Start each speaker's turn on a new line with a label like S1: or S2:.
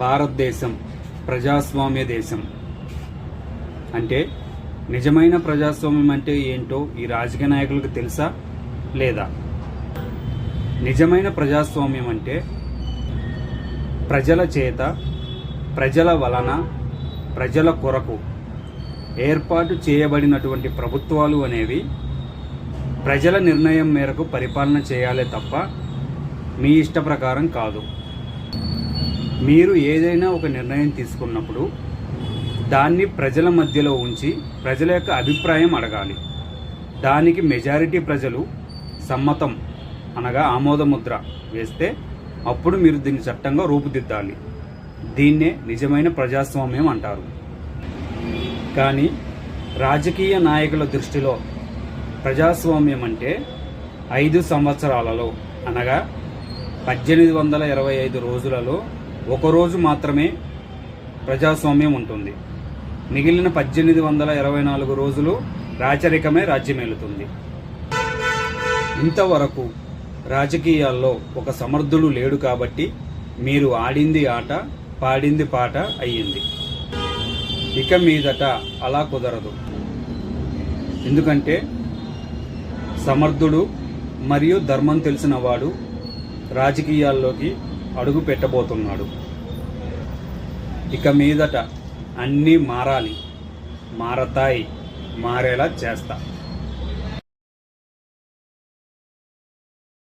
S1: భారతదేశం ప్రజాస్వామ్య దేశం. అంటే నిజమైన ప్రజాస్వామ్యం అంటే ఏంటో ఈ రాజకీయ నాయకులకు తెలుసా లేదా? నిజమైన ప్రజాస్వామ్యం అంటే ప్రజల చేత, ప్రజల వలన, ప్రజల కొరకు ఏర్పాటు చేయబడినటువంటి ప్రభుత్వాలు అనేవి ప్రజల నిర్ణయం మేరకు పరిపాలన చేయాలే తప్ప మీ ఇష్ట ప్రకారం కాదు. మీరు ఏదైనా ఒక నిర్ణయం తీసుకున్నప్పుడు దాన్ని ప్రజల మధ్యలో ఉంచి ప్రజల యొక్క అభిప్రాయం అడగాలి. దానికి మెజారిటీ ప్రజలు సమ్మతం అనగా ఆమోదముద్ర వేస్తే అప్పుడు మీరు దీన్ని చట్టంగా రూపుదిద్దాలి. దీన్నే నిజమైన ప్రజాస్వామ్యం అంటారు. కానీ రాజకీయ నాయకుల దృష్టిలో ప్రజాస్వామ్యం అంటే 5 సంవత్సరాలలో అనగా 1825 రోజులలో ఒకరోజు మాత్రమే ప్రజాస్వామ్యం ఉంటుంది. మిగిలిన 1824 రోజులు రాచరికమే రాజ్యమేలుతుంది. ఇంతవరకు రాజకీయాల్లో ఒక సమర్థుడు లేడు కాబట్టి మీరు ఆడింది ఆట, పాడింది పాట అయ్యింది. ఇక మీదట అలా కుదరదు. ఎందుకంటే సమర్థుడు మరియు ధర్మం తెలిసిన వాడు రాజకీయాల్లోకి అడుగు పెట్టబోతున్నాడు. ఇక మీదట అన్నీ మారాలి, మారతాయి, మారేలా చేస్తా.